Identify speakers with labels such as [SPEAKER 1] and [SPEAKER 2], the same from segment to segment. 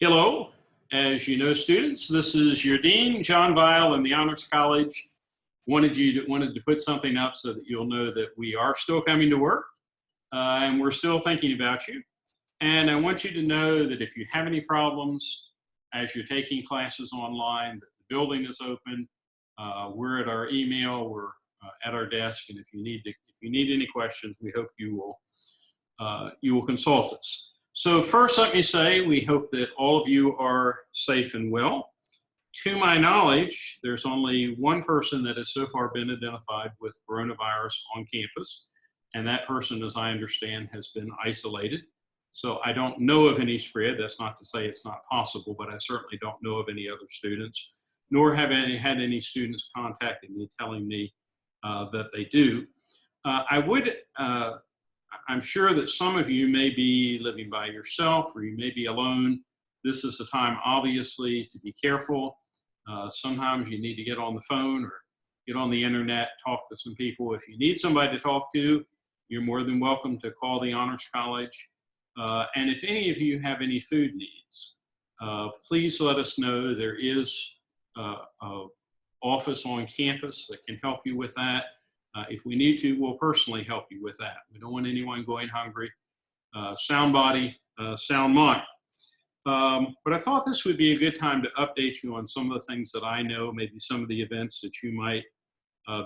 [SPEAKER 1] Hello, as you know, students, this is your Dean, John Vile, and the Honors College wanted to put something up so that you'll know that we are still coming to work and we're still thinking about you. And I want you to know that if you have any problems as you're taking classes online, that the building is open. We're at our email, we're at our desk, and if you need any questions, we hope you will consult us. So first, let me say we hope that all of you are safe and well. To my knowledge, there's only one person that has so far been identified with coronavirus on campus, and that person, as I understand, has been isolated. So I don't know of any spread. That's not to say it's not possible, but I certainly don't know of any other students, nor have had any students contacting me telling me that they do. I'm sure that some of you may be living by yourself or you may be alone. This is the time, obviously, to be careful. Sometimes you need to get on the phone or get on the internet, talk to some people. If you need somebody to talk to, you're more than welcome to call the Honors College. And if any of you have any food needs, please let us know. There is an office on campus that can help you with that. If we need to, we'll personally help you with that. We don't want anyone going hungry. Sound body, sound mind. But I thought this would be a good time to update you on some of the things that I know, maybe some of the events that you might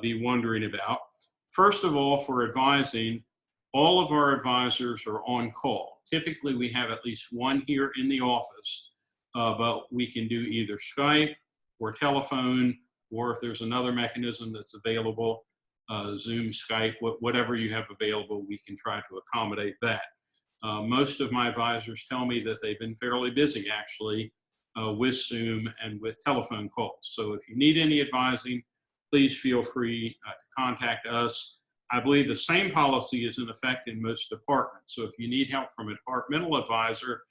[SPEAKER 1] be wondering about. First of all, for advising, all of our advisors are on call. Typically, we have at least one here in the office, but we can do either Skype or telephone, or if there's another mechanism that's available, Zoom, Skype, whatever you have available, we can try to accommodate that. Most of my advisors tell me that they've been fairly busy, actually, with Zoom and with telephone calls. So if you need any advising, please feel free to contact us. I believe the same policy is in effect in most departments. So if you need help from a departmental advisor,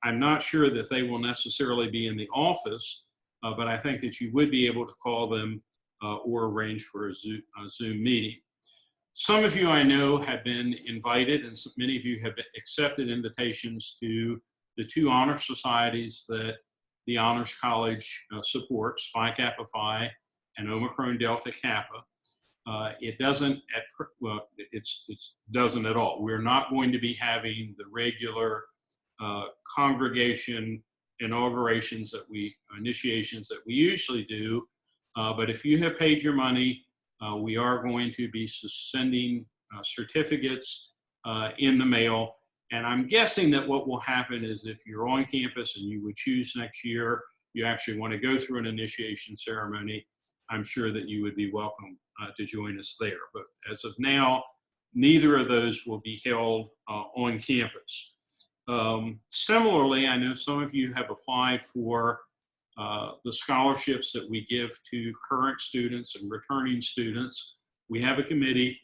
[SPEAKER 1] I'm not sure that they will necessarily be in the office, but I think that you would be able to call them or arrange for a Zoom meeting. Some of you I know have been invited, and many of you have accepted invitations to the two honor societies that the Honors College supports, Phi Kappa Phi and Omicron Delta Kappa. It doesn't at all. We're not going to be having the regular congregation initiations that we usually do. But if you have paid your money, we are going to be sending certificates in the mail. And I'm guessing that what will happen is if you're on campus and you would choose next year, you actually want to go through an initiation ceremony, I'm sure that you would be welcome to join us there. But as of now, neither of those will be held on campus. Similarly, I know some of you have applied for the scholarships that we give to current students and returning students. We have a committee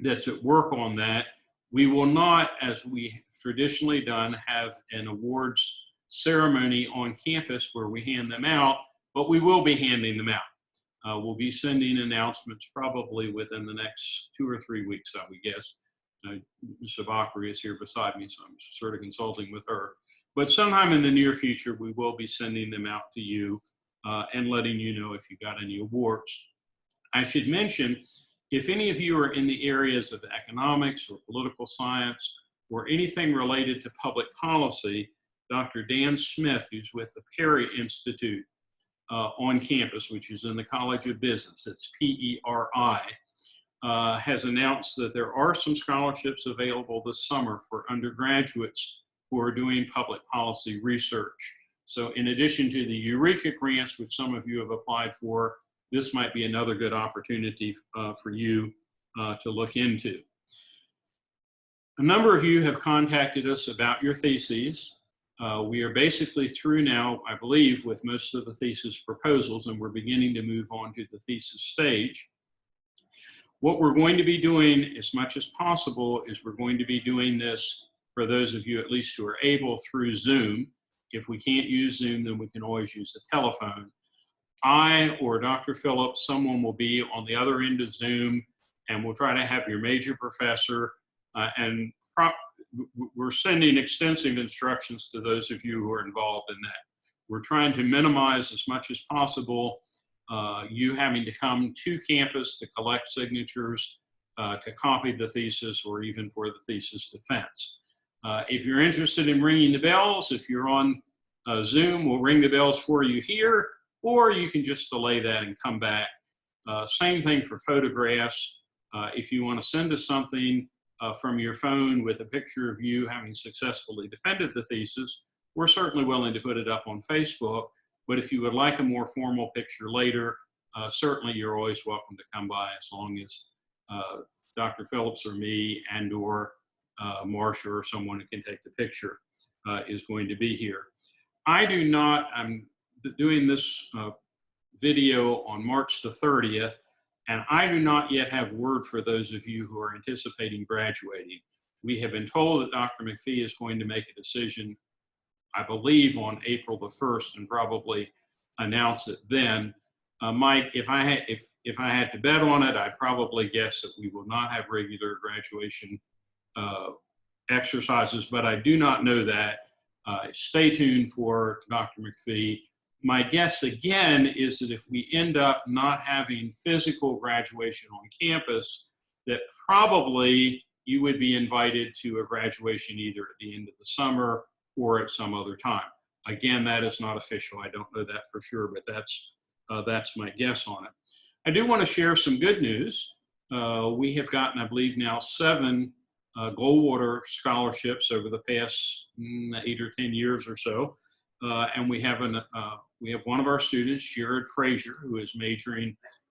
[SPEAKER 1] that's at work on that. We will not, as we traditionally done, have an awards ceremony on campus where we hand them out, but we will be handing them out. We'll be sending announcements probably within the next 2 or 3 weeks, I would guess. Ms. Sabakri is here beside me, so I'm sort of consulting with her. But sometime in the near future, we will be sending them out to you and letting you know if you got any awards. I should mention, if any of you are in the areas of economics or political science or anything related to public policy, Dr. Dan Smith, who's with the Perry Institute on campus, which is in the College of Business, it's PERI, has announced that there are some scholarships available this summer for undergraduates who are doing public policy research. So in addition to the Eureka grants, which some of you have applied for, this might be another good opportunity for you to look into. A number of you have contacted us about your theses. We are basically through now, I believe, with most of the thesis proposals, and we're beginning to move on to the thesis stage. What we're going to be doing as much as possible is we're going to be doing this for those of you at least who are able through Zoom. If we can't use Zoom, then we can always use the telephone. I or Dr. Phillips, someone will be on the other end of Zoom, and we'll try to have your major professor and we're sending extensive instructions to those of you who are involved in that. We're trying to minimize as much as possible you having to come to campus to collect signatures, to copy the thesis, or even for the thesis defense. If you're interested in ringing the bells, if you're on Zoom, we'll ring the bells for you here, or you can just delay that and come back. Same thing for photographs. If you want to send us something from your phone with a picture of you having successfully defended the thesis, we're certainly willing to put it up on Facebook. But if you would like a more formal picture later, certainly you're always welcome to come by, as long as Dr. Phillips or me and or Marcia or someone who can take the picture is going to be here. I'm doing this video on March the 30th, and I do not yet have word for those of you who are anticipating graduating. We have been told that Dr. McPhee is going to make a decision, I believe, on April the 1st, and probably announce it then. Mike, if I had to bet on it, I'd probably guess that we will not have regular graduation exercises, but I do not know that. Stay tuned for Dr. McPhee. My guess again is that if we end up not having physical graduation on campus, that probably you would be invited to a graduation either at the end of the summer or at some other time. Again, that is not official. I don't know that for sure, but that's my guess on it. I do want to share some good news. We have gotten, I believe now, 7 Goldwater scholarships over the past 8 or 10 years or so. And we have one of our students, Jared Frazier, who is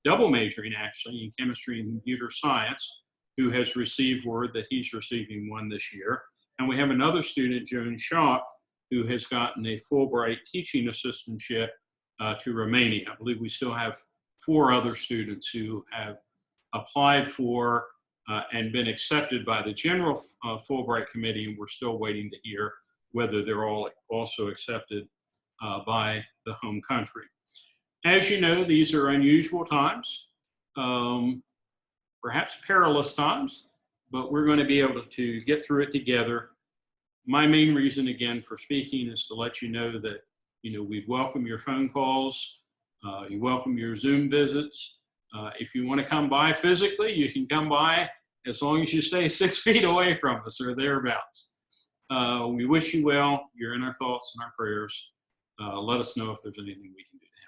[SPEAKER 1] double majoring actually, in chemistry and computer science, who has received word that he's receiving one this year. And we have another student, Joan Schott, who has gotten a Fulbright teaching assistantship to Romania. I believe we still have 4 other students who have applied for and been accepted by the general Fulbright committee, and we're still waiting to hear whether they're all also accepted by the home country. As you know, these are unusual times, perhaps perilous times, but we're going to be able to get through it together. My main reason, again, for speaking is to let you know that, we welcome your phone calls, you welcome your Zoom visits. If you want to come by physically, you can come by as long as you stay 6 feet away from us or thereabouts. We wish you well. You're in our thoughts and our prayers. Let us know if there's anything we can do to help.